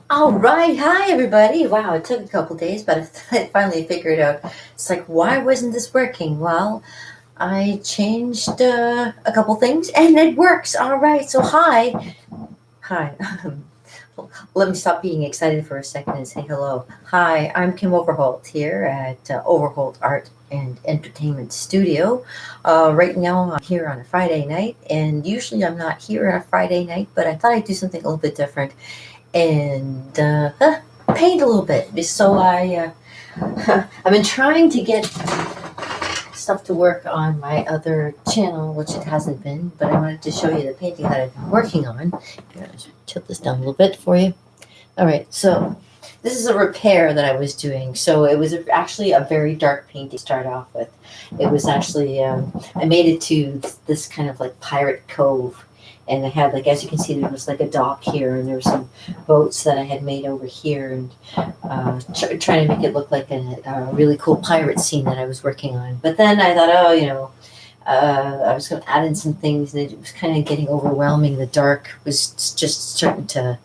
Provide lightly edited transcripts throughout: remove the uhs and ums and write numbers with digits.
All right, hi everybody. Wow, it took a couple days, but I finally figured out. It's like, why wasn't this working? Well, I changed a couple things and it works. All right, so hi. Let me stop being excited for a second and say hello. Hi, I'm Kim Overholt here at Overholt Art and Entertainment Studio. Right now, I'm here on a Friday night, and usually I'm not here on a Friday night, but I thought I'd do something a little bit different and paint a little bit. So I've been trying to get stuff to work on my other channel, which it hasn't been, but I wanted to show you the painting that I've been working on. Here, I'll tilt this down a little bit for you. All right, so this is a repair that I was doing. So it was actually a very dark painting to start off with. It was actually, I made it to this kind of like pirate cove. And I had, like, as you can see, there was like a dock here, and there were some boats that I had made over here, and trying to make it look like a really cool pirate scene that I was working on. But then I thought, oh, I was going to add in some things, and it was kind of getting overwhelming. The dark was just starting to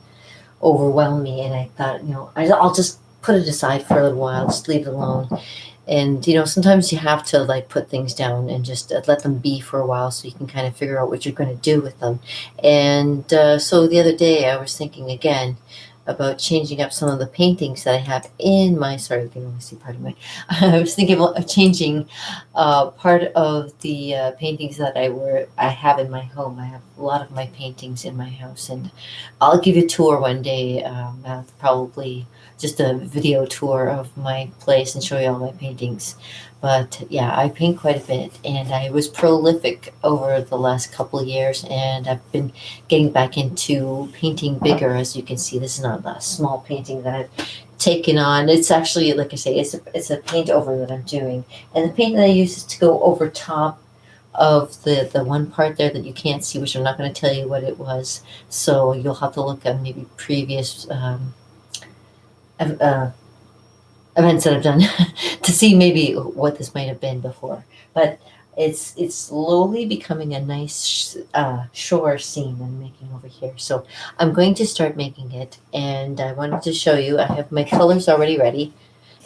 overwhelm me, and I thought, I'll just put it aside for a little while, just leave it alone. And sometimes you have to like put things down and just let them be for a while so you can kind of figure out what you're going to do with them. And so the other day I was thinking again about changing up some of the paintings that I have in my, sorry, you can only see part of my, I was thinking of changing part of the paintings that I have in my home. I have a lot of my paintings in my house, and I'll give you a tour one day, probably just a video tour of my place and show you all my paintings. But yeah, I paint quite a bit, and I was prolific over the last couple of years, and I've been getting back into painting bigger. As you can see, this is not a small painting that I've taken on. It's actually, like I say, it's a paint over that I'm doing, and the paint that I use is to go over top of the one part there that you can't see, which I'm not going to tell you what it was. So you'll have to look at maybe previous uh, events that I've done to see maybe what this might have been before. But it's slowly becoming a nice shore scene I'm making over here. So I'm going to start making it, and I wanted to show you. I have my colors already ready,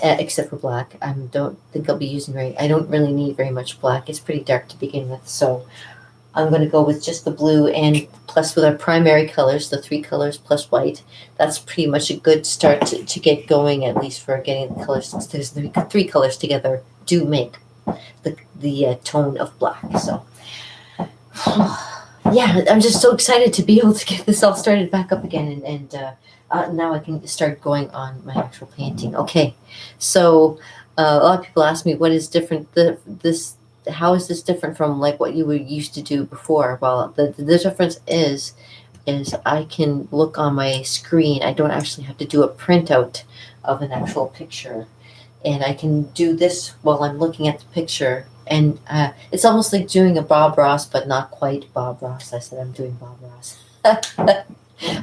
except for black. I don't think I'll be using very. I don't really need very much black. It's pretty dark to begin with, so I'm going to go with just the blue, and plus with our primary colors, the three colors plus white. That's pretty much a good start to get going, at least for getting the colors. There's the three colors together do make the tone of black. So yeah, I'm just so excited to be able to get this all started back up again, and now I can start going on my actual painting. Okay, so a lot of people ask me what is different. How is this different from like what you were used to do before? Well, the difference is I can look on my screen. I don't actually have to do a printout of an actual picture, and I can do this while I'm looking at the picture. And it's almost like doing a Bob Ross, but not quite Bob Ross. I said I'm doing Bob Ross.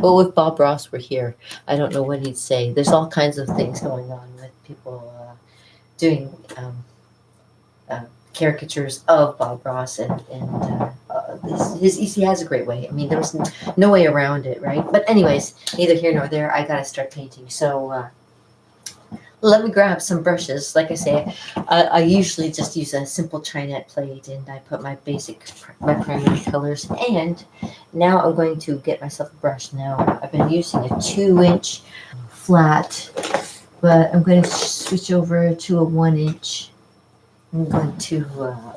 Well, if Bob Ross were here, I don't know what he'd say. There's all kinds of things going on with people doing caricatures of Bob Ross, and he has a great way. I mean, there was no way around it, right? But anyways, neither here nor there. I gotta start painting. So let me grab some brushes. Like I say, I usually just use a simple Chinette plate, and I put my primary colors. And now I'm going to get myself a brush. Now I've been using a 2-inch flat, but I'm going to switch over to a 1-inch. I'm going to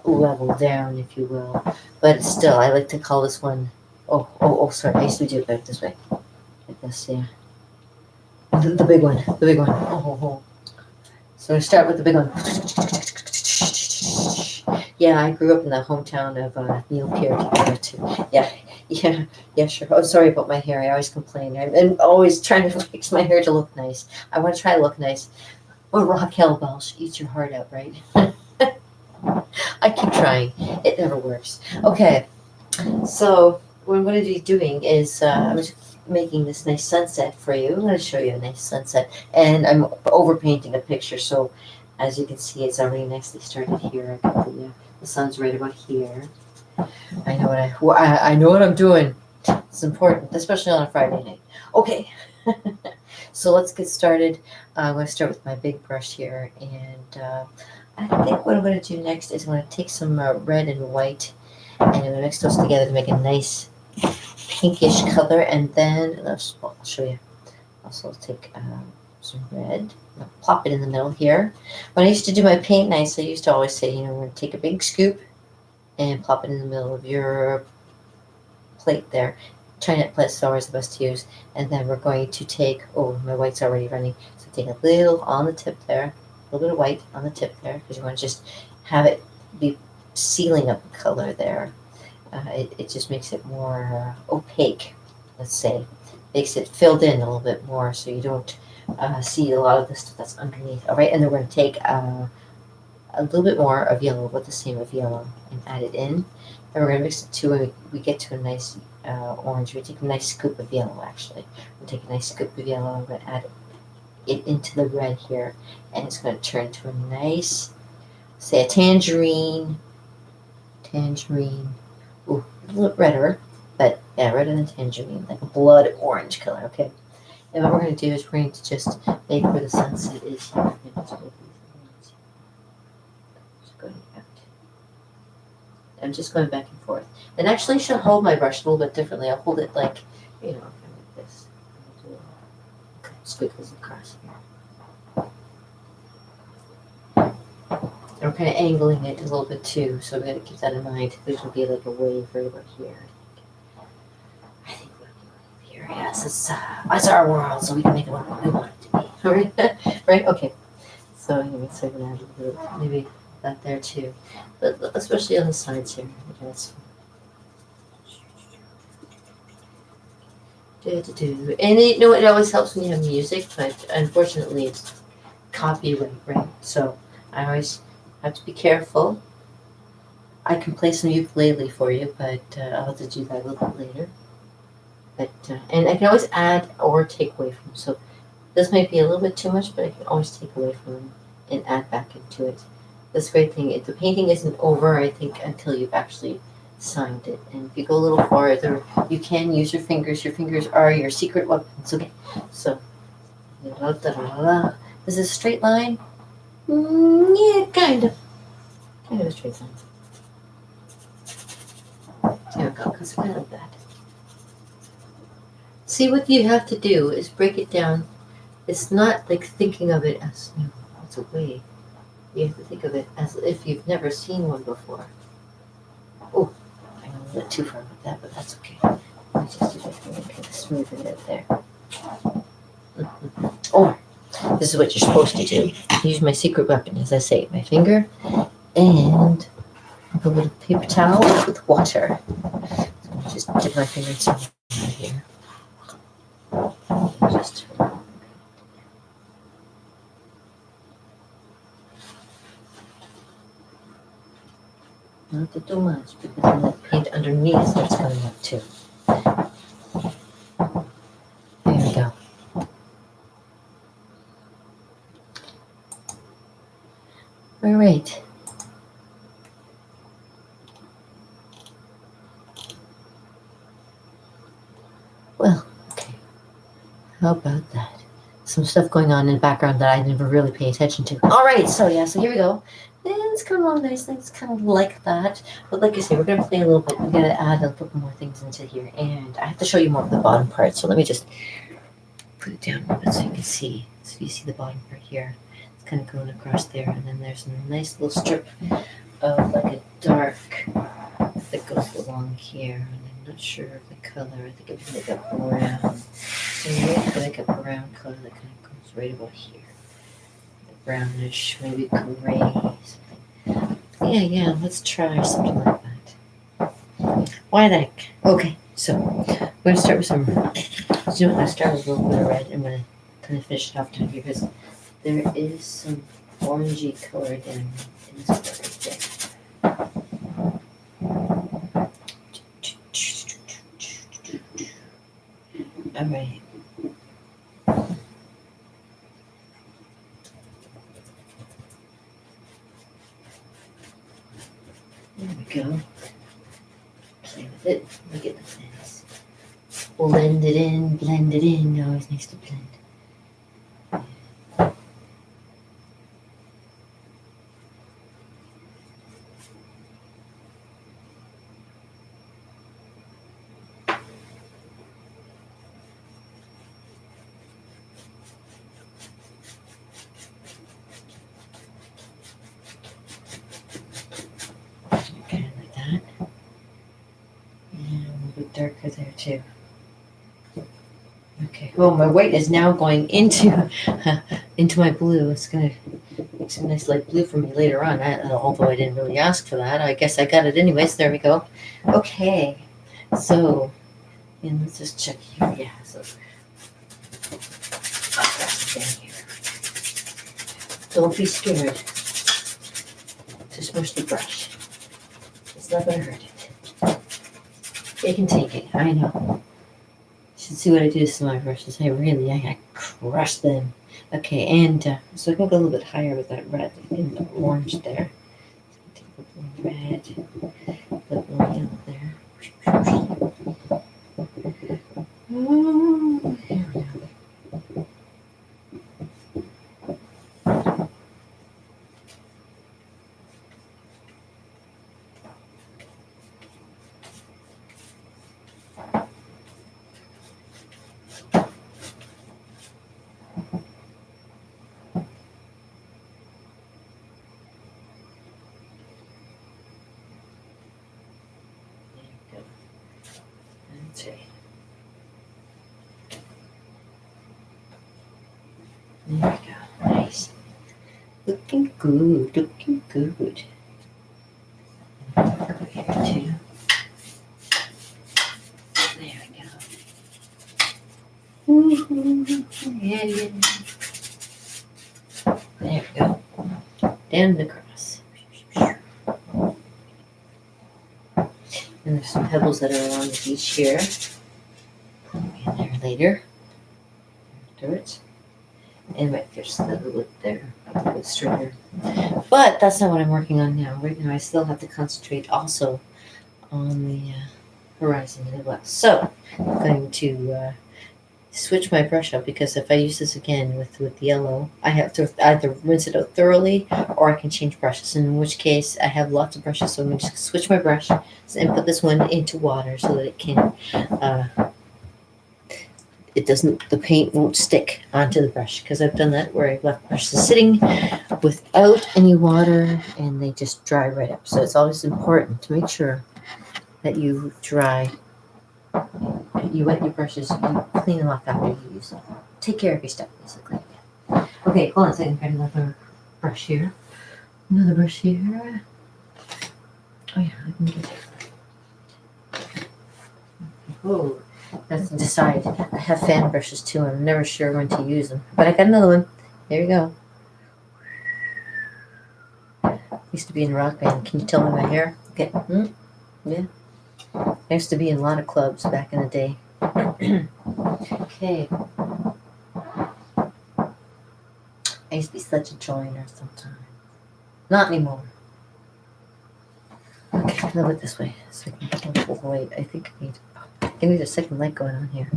level down, if you will. But still, I like to call this one. Oh, sorry. I used to do it like this way. Like this, yeah. The big one. The big one. Oh. So I start with the big one. Yeah, I grew up in the hometown of Neil Peart too. Yeah, sure. Oh, sorry about my hair. I always complain. I'm always trying to fix my hair to look nice. I want to try to look nice. Well, Raquel Welch eats your heart out, right? I keep trying. It never works. Okay, so what I'm going to be doing is I'm just making this nice sunset for you. I'm going to show you a nice sunset, and I'm overpainting a picture. So as you can see, it's already nicely started here. I got the sun's right about here. I know I know what I'm doing. It's important, especially on a Friday night. Okay. So let's get started. I'm going to start with my big brush here, and I think what I'm going to do next is I'm going to take some red and white, and I'm going to mix those together to make a nice pinkish color, and then I'll show you. Also take some red, I'll plop it in the middle here. When I used to do my paint nights, I used to always say, we're going to take a big scoop and plop it in the middle of your plate there. China plus is always the best to use. And then we're going to take, oh, my white's already running. So take a little on the tip there, a little bit of white on the tip there, because you want to just have it be sealing up the color there. It just makes it more opaque, let's say. Makes it filled in a little bit more so you don't see a lot of the stuff that's underneath. All right, and then we're going to take a little bit more of yellow, about the same of yellow, and add it in. And we're going to mix it to when we get to a nice orange. We take a nice scoop of yellow, actually. We'll take a nice scoop of yellow. I'm going to add it into the red here, and it's going to turn to a nice, say, a tangerine. Ooh, a little redder, but yeah, redder than tangerine, like a blood orange color, okay? And what we're going to do is we're going to just make where the sunset is here. I'm just going back and forth. And actually, I should hold my brush a little bit differently. I'll hold it like, kind of like this. Squiggles across here. And we're kind of angling it a little bit too, so we got to keep that in mind. There's going to be like a wave right about here. I think we're going to be here. Yes, it's our world, so we can make it what we want it to be. All right, right? Okay. So anyway, so I'm going to add a little, maybe that there too, but especially on the sides here. Yes. And it always helps when you have music, but unfortunately it's copyright, right? So I always have to be careful. I can play some ukulele for you, but I'll have to do that a little bit later. But and I can always add or take away from. So this might be a little bit too much, but I can always take away from and add back into it. This great thing, the painting isn't over, I think, until you've actually signed it. And if you go a little farther, you can use your fingers. Your fingers are your secret weapons. Okay, so is this a straight line? Yeah, kind of a straight line. There we go, because I like that. See, what you have to do is break it down. It's not like thinking of it as, it's a wave. You have to think of it as if you've never seen one before. Oh, I went a little bit too far with that, but that's okay. Let me just do that thing and kind of smooth it out there. Oh, this is what you're supposed to do. Use my secret weapon, as I say, my finger and a little paper towel with water. So I'll just dip my finger in some water here. Just not to do much because then the paint underneath starts coming up too. There we go. All right. Well, okay. How about that? Some stuff going on in the background that I never really pay attention to. All right, so here we go. And it's coming along nicely. It's kind of like that. But like I say, we're going to play a little bit. We're going to add a couple more things into here. And I have to show you more of the bottom part. So let me just put it down a little bit so you can see. So you see the bottom part here. It's kind of going across there. And then there's a nice little strip of like a dark that goes along here. And I'm not sure of the color. I think it was like a brown. So like a brown color that kind of goes right about here. Brownish, maybe gray, something. Yeah, let's try something like that. Why the heck? Okay, so we're going to start with some, I'm going to start with a little bit of red. I'm going to kind of finish it off down here because there is some orangey color down in this part right there. All right. There we go. Play with it. Look at the blends. Blend it in. Always nice to blend. too. Okay. Oh, my white is now going into into my blue. It's gonna make some nice light blue for me later on. Although I didn't really ask for that, I guess I got it anyways. There we go. Okay. So, and let's just check here. Yeah. So, that's down here. Don't be scared to smush the brush. It's not gonna hurt it. They can take it. I know. You should see what I do to some of my brushes. I crush them. Okay, and so I can go a little bit higher with that red and the orange there. Take a little red, a little yellow there. Oh, here we go. That's right. There we go. Nice. Looking good. Looking good. Over here too. There we go. Yeah, yeah. There we go. Down and across. And there's some pebbles that are along the beach here. Put them in there later. Afterwards. And might fish a little bit there, a little bit straighter. But that's not what I'm working on now. Right now I still have to concentrate also on the horizon as well. So I'm going to switch my brush up because if I use this again with the yellow, I have to either rinse it out thoroughly or I can change brushes, in which case I have lots of brushes. So I'm going to just switch my brush and put this one into water so that it can the paint won't stick onto the brush, because I've done that where I've left brushes sitting without any water and they just dry right up. So it's always important to make sure that you wet your brushes, you clean them off after you use them. Take care of your stuff, basically. Okay, hold on a second. Got another brush here. Another brush here. Oh yeah, I can get it. Oh. That's to decide. I have fan brushes too. I'm never sure when to use them. But I got another one. There you go. I used to be in a rock band. Can you tell by my hair? Okay. Yeah. I used to be in a lot of clubs back in the day. Okay. I used to be such a joiner sometimes. Not anymore. Okay, a little bit this way. So I can get a little light. I think I need a second light going on here.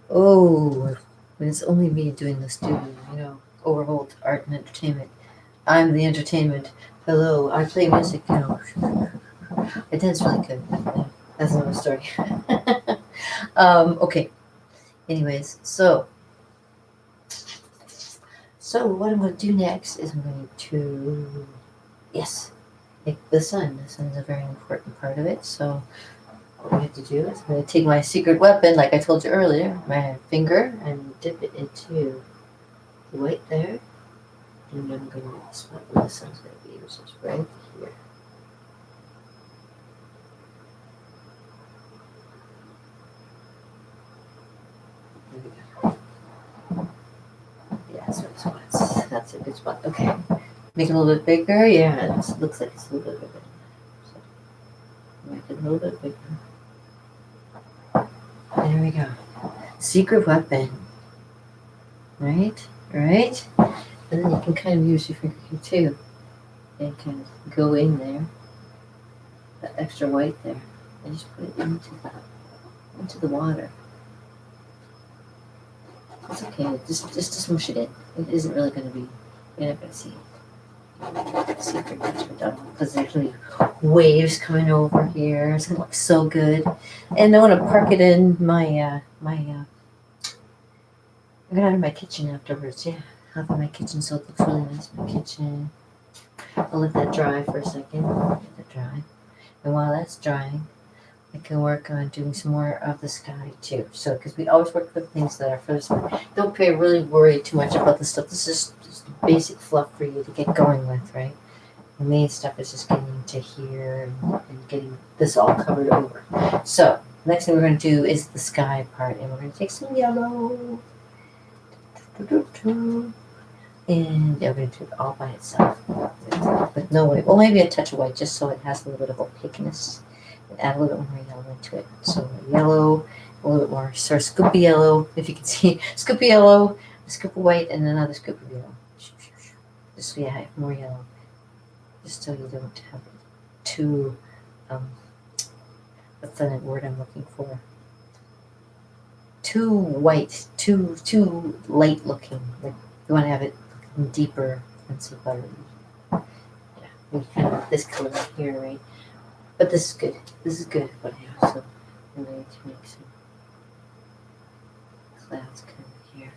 Oh, when it's only me doing the studio, Overholt Art and Entertainment. I'm the entertainment. Hello, I play music, I dance really good. Yeah, that's another story. Okay. Anyways, so what I'm going to do next is I'm going to, make the sun. The sun is a very important part of it. So what we have to do is I'm going to take my secret weapon, like I told you earlier, my finger, and dip it into the white there. And I'm going to spot where the sun's going to be, which is right here. There we go. Yeah, that's what it spots. That's a good spot. Okay. Make it a little bit bigger. Yeah, it looks like it's a little bit bigger. So make it a little bit bigger. There we go. Secret weapon. Right? Right? And then you can kind of use your finger here too. And kind of go in there. That extra white there. And just put it into the water. It's okay. Just to smush it in. It isn't really going to be, you're not going to see secret because there's actually waves coming over here. It's going to look so good. And I want to park it in my, I'm going to have my kitchen afterwards. Yeah, I'll have my kitchen so it looks really nice in my kitchen. I'll let that dry for a second. Let that dry. And while that's drying, I can work on doing some more of the sky too. So, because we always work with things that are for the sky. Don't really worry too much about the stuff. This is just basic fluff for you to get going with, right? The main stuff is just getting to here and getting this all covered over. So, next thing we're going to do is the sky part, and we're going to take some yellow. And yeah, we're going to do it all by itself. With no white. Well, maybe a touch of white just so it has a little bit of opaqueness. And add a little bit more yellow into it. So yellow, a little bit more sort of scoopy yellow, if you can see. Scoopy yellow, a scoop of white, and another scoop of yellow. Just so you have more yellow. Just so you don't have it too, what's the word I'm looking for? Too white, too light looking. Like you want to have it deeper and so better. Yeah, we kind of this color right here, right? But this is good. This is good what I have. So I'm going to make some clouds come here.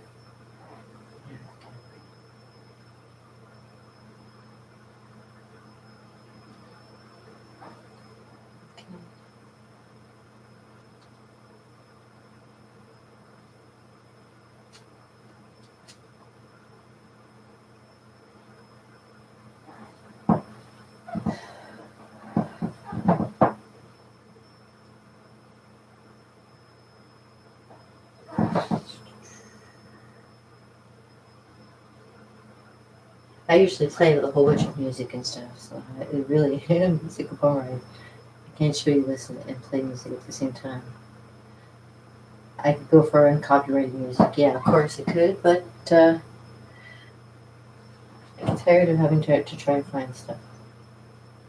I usually play with a whole bunch of music and stuff, so it really am music bar. I can't show you this and play music at the same time. I could go for uncopyrighted music, yeah, of course I could, but I'm tired of having to try and find stuff.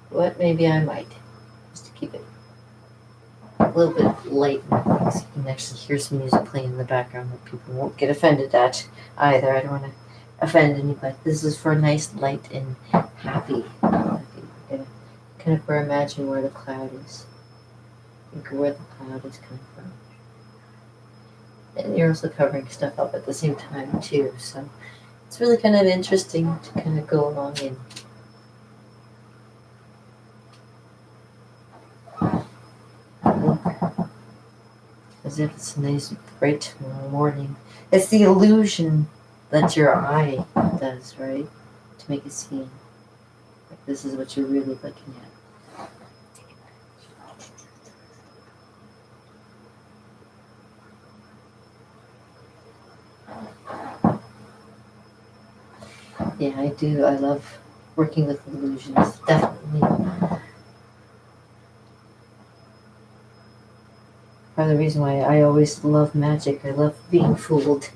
But maybe I might, just to keep it a little bit light, so you can actually hear some music playing in the background that people won't get offended at either. I don't want to offend anybody. This is for nice, light, and happy. Kind of imagine where the cloud is. Think of where the cloud is coming from. And you're also covering stuff up at the same time too, so it's really kind of interesting to kind of go along and look as if it's a nice bright morning. It's the illusion that your eye does, right? To make it seem like this is what you're really looking at. Yeah, I do. I love working with illusions, definitely. Part of the reason why I always love magic. I love being fooled.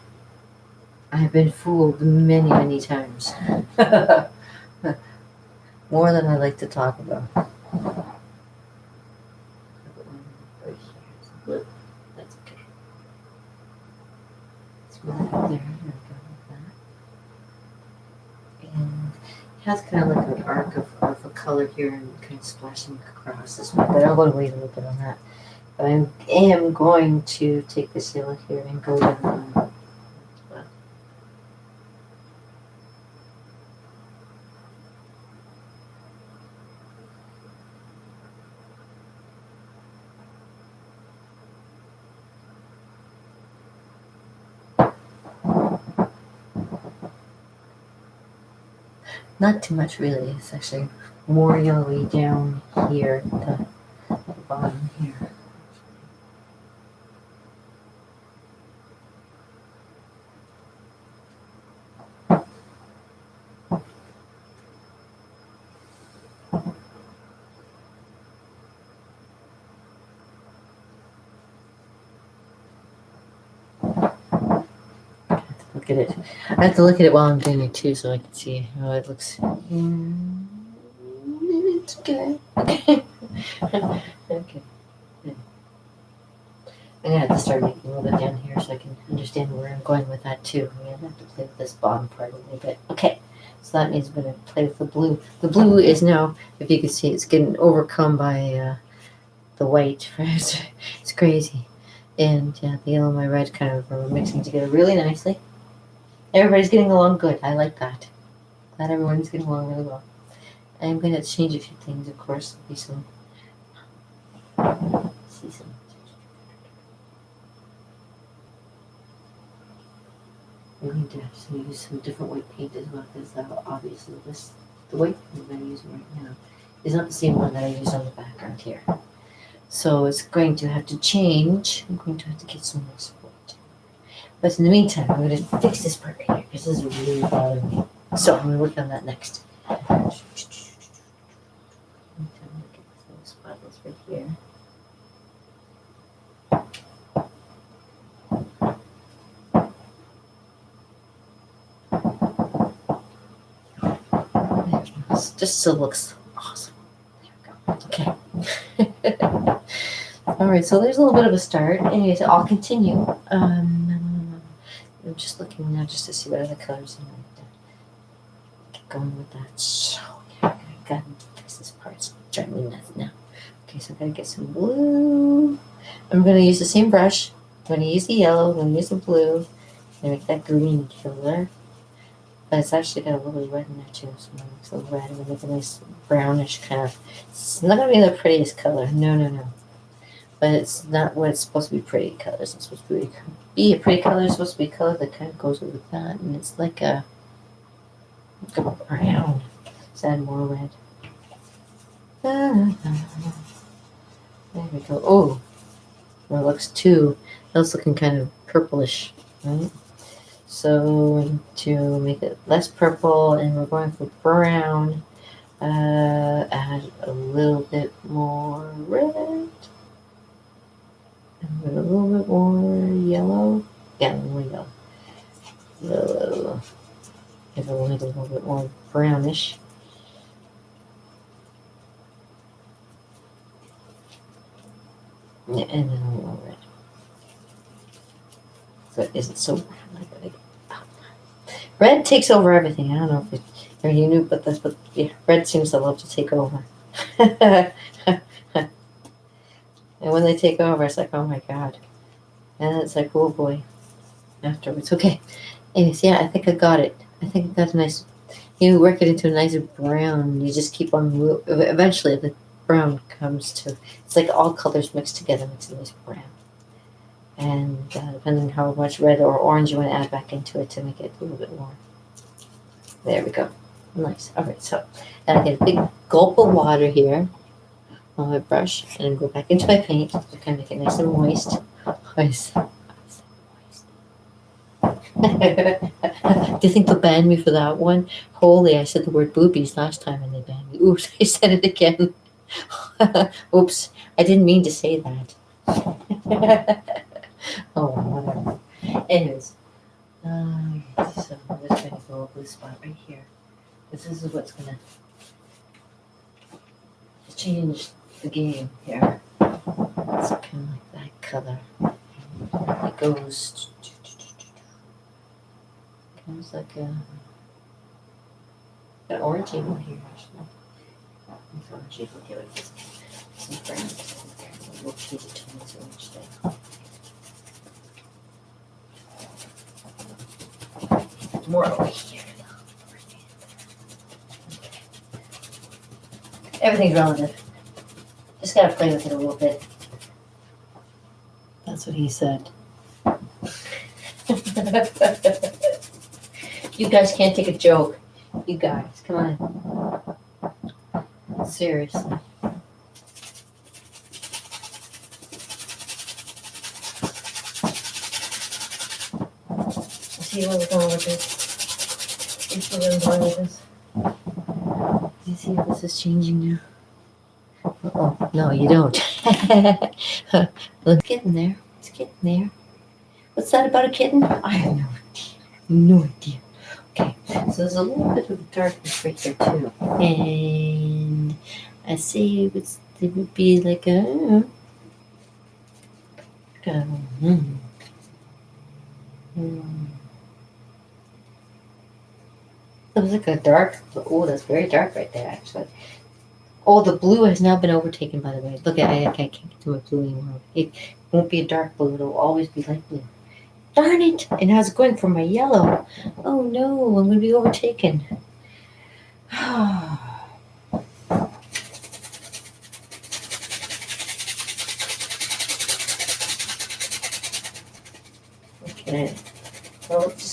I have been fooled many, many times. More than I like to talk about. That's okay. It's really good there. And it has kind of like an arc of a color here and kind of splashing across this one. But I'm going to wait a little bit on that. But I am going to take this yellow here and go down. Not too much really. It's actually more yellowy down here at the bottom here. Look at it. I have to look at it while I'm doing it too, so I can see how it looks. It's good. Okay. Okay. Yeah. I'm gonna have to start making a little bit down here so I can understand where I'm going with that too. I'm gonna have to play with this bottom part a little bit. Okay. So that means I'm gonna play with the blue. The blue is now, if you can see, it's getting overcome by the white. Right? It's crazy. And yeah, the yellow and my red kind of are mixing together really nicely. Everybody's getting along good. I like that. Glad everyone's getting along really well. I'm going to change a few things, of course. There'll be some see some. I'm going to have to use some different white paint as well, because obviously the white paint that I'm using right now is not the same one that I use on the background here. So it's going to have to change. I'm going to have to get some more support. But in the meantime, I'm going to fix this part right here, because this is really bothering me. So I'm going to work on that next. Get those spotless right here. Just still looks awesome. There we go. Okay. All right, so there's a little bit of a start. Anyways, I'll continue. I'm just looking now just to see what other colors I might get going with that. So yeah, I gotta fix this part. It's driving me nuts now. Okay, so I gotta get some blue. I'm gonna use the same brush. I'm gonna use the yellow. I'm gonna use the blue. And make that green color. But it's actually got a little red in there too. So I'm gonna mix a little red and make a nice brownish kind of. It's not gonna be the prettiest color. No. But it's not what it's supposed to be pretty colors. It's supposed to be a pretty color. It's supposed to be a color that kind of goes with that. And it's like a brown. Let's add more red. There we go. Oh, well, it looks too. That's looking kind of purplish, right? So to make it less purple, and we're going for brown, add a little bit more red, and a little bit more yellow. Yeah, more yellow. Yellow. Give it a little bit more brownish. Yeah, and then a little red. So it isn't so brown. Red takes over everything. I don't know if you knew, but yeah, red seems to love to take over. And when they take over, it's like, oh my god. And it's like, oh boy. Afterwards, okay. Anyways, yeah, I think I got it. I think that's nice. You work it into a nicer brown. You just keep on. Eventually, the brown comes to. It's like all colors mixed together makes a nice brown. And depending on how much red or orange you want to add back into it to make it a little bit more. There we go. Nice. All right, so then I get a big gulp of water here on my brush and then go back into my paint to kind of make it nice and moist. Moist. Do you think they'll ban me for that one? Holy, I said the word boobies last time and they banned me. Oops, I said it again. Oops, I didn't mean to say that. Oh, whatever. Anyways, so I'm just going to go over the spot right here. This is what's going to change the game here. It's kind of like that color. It goes like an orangey one here, actually. It's orangey. Okay, wait, this is brown. We'll change it to this orange thing. More over here. Everything's relative. Just gotta play with it a little bit. That's what he said. You guys can't take a joke. You guys, come on. Seriously. See where we're going with this? You see where we're going with this? Do you see how this is changing now? Oh, no, you don't. It's getting there. It's getting there. What's that about a kitten? I have no idea. No idea. Okay, so there's a little bit of darkness right here too. And I see it would be like a it was like a dark, oh, that's very dark right there, actually. Oh, the blue has now been overtaken, by the way. Look, I can't get to my blue anymore. It won't be a dark blue. It'll always be light blue. Darn it! And I was going for my yellow. Oh, no, I'm going to be overtaken.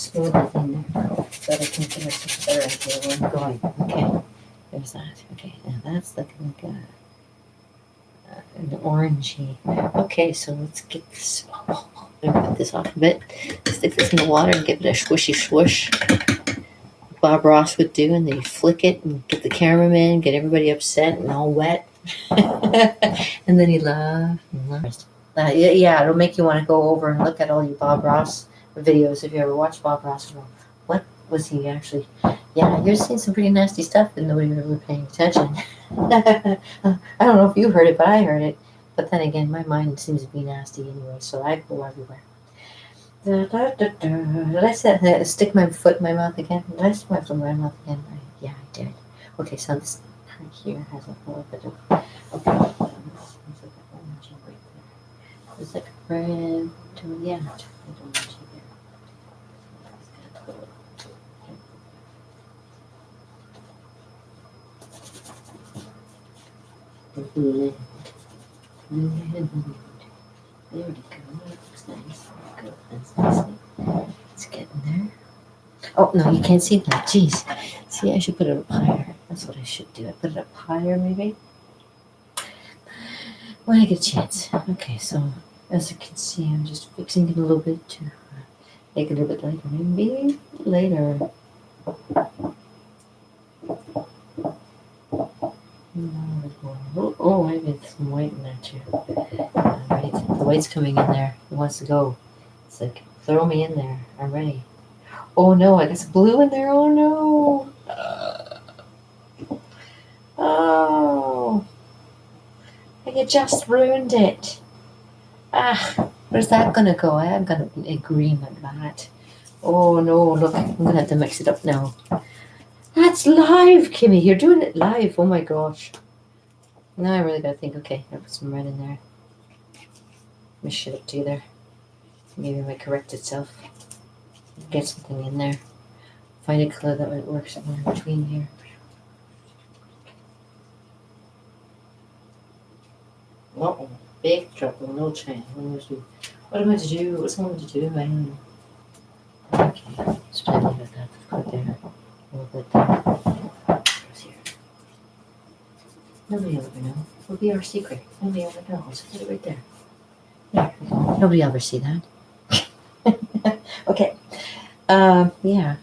smooth it in there so that I can get a better idea where I'm going. Okay, there's that. Okay, now that's looking like an orangey. Okay, so let's get this. Put this off a bit. Stick this in the water and give it a swishy swoosh. Bob Ross would do, and then you flick it and get the cameraman, get everybody upset and all wet. And then he laughed and laughed. Yeah, it'll make you want to go over and look at all your Bob Ross videos if you ever watched Bob Ross. What was he actually? Yeah, you're seeing some pretty nasty stuff and nobody really paying attention. I don't know if you heard it, but I heard it. But then again, my mind seems to be nasty anyway, so I go everywhere. Did I stick my foot in my mouth again? Did I stick my foot in my mouth again? Yeah, I did. Okay, so this part here has a little bit of. Okay. It's like a red. Yeah. Blue. There we go. That looks nice. Good. That's nice. It's getting there. Oh, no, you can't see that. Jeez. See, I should put it up higher. That's what I should do. I put it up higher, maybe. When I get a chance. Okay, so as you can see, I'm just fixing it a little bit to make it a little bit lighter. Maybe later. Oh, I got some white in there too. Alright, the white's coming in there. It wants to go. It's like, throw me in there. I'm ready. Oh no, I got some blue in there. Oh no. Oh. You just ruined it. Where's that gonna go? I am gonna be green like that. Oh no, look, I'm gonna have to mix it up now. That's live, Kimmy. You're doing it live. Oh my gosh. Now I really gotta think, okay, I'll put some red in there. Mix it up together. Maybe it might correct itself. Get something in there. Find a color that might work somewhere in between here. Uh-oh. Big trouble, no chance. What am I to do? What's going to do? I don't know. Okay, just play with that. Put there. A little bit there. Here. Nobody will ever know. It'll be our secret. Nobody ever knows. Put it right there. There we go. Nobody will ever see that. Okay. Yeah.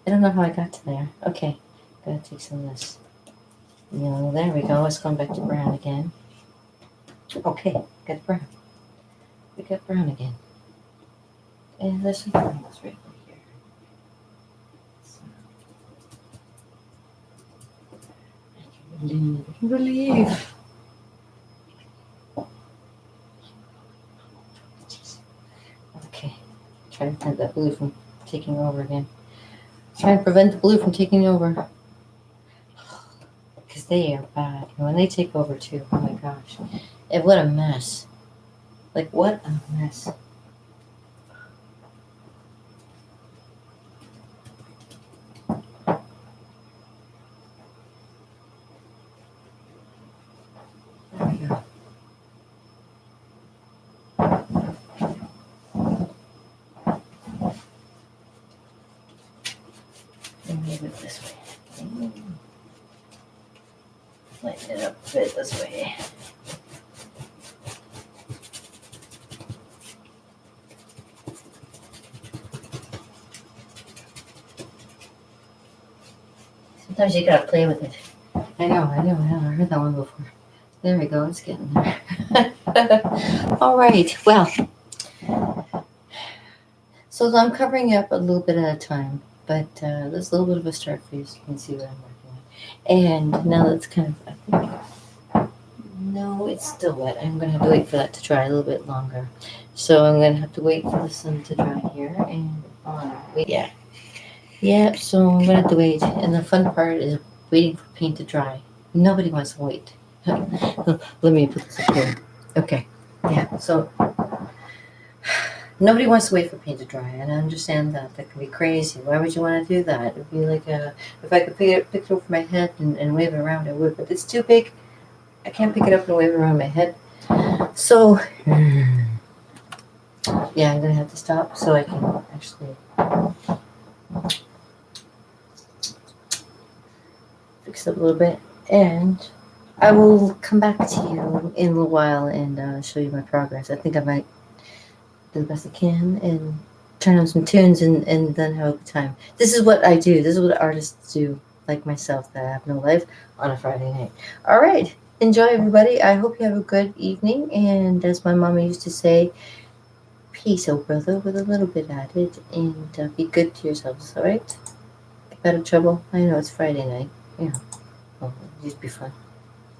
I don't know how I got to there. Okay. Gotta take some of this yellow. There we go. It's going back to brown again. Okay. Got brown. We got brown again. And there's some brown right here. Relief. Okay. Try to prevent that blue from taking over again. Try to prevent the blue from taking over. Because they are bad. And when they take over too, oh my gosh. And what a mess. Like, what a mess. Move it this way. Lighten it up a bit this way. Sometimes you gotta play with it. I know. I heard that one before. There we go. It's getting there. All right. Well, so I'm covering up a little bit at a time. But there's a little bit of a start for you so you can see what I'm working on. And now that's kind of, I think, no, it's still wet. I'm going to have to wait for that to dry a little bit longer. So I'm going to have to wait for the sun to dry here. And wait, yeah. Yeah, so I'm going to have to wait. And the fun part is waiting for paint to dry. Nobody wants to wait. Let me put this up here. Okay. Yeah, so nobody wants to wait for paint to dry, and I understand that. That can be crazy. Why would you want to do that? It'd be like if I could pick it over my head and wave it around, I would, but it's too big. I can't pick it up and wave it around my head. So, yeah, Yeah, I'm gonna have to stop so I can actually fix it a little bit, and I will come back to you in a little while and show you my progress. I think I might do the best I can and turn on some tunes and then have a good time. This is what I do. This is what artists do, like myself, that have no life on a Friday night. All right. Enjoy, everybody. I hope you have a good evening. And as my mama used to say, peace, oh brother, with a little bit added. And be good to yourselves, all right? Get out of trouble. I know it's Friday night. Yeah. Well, it'll just be fun.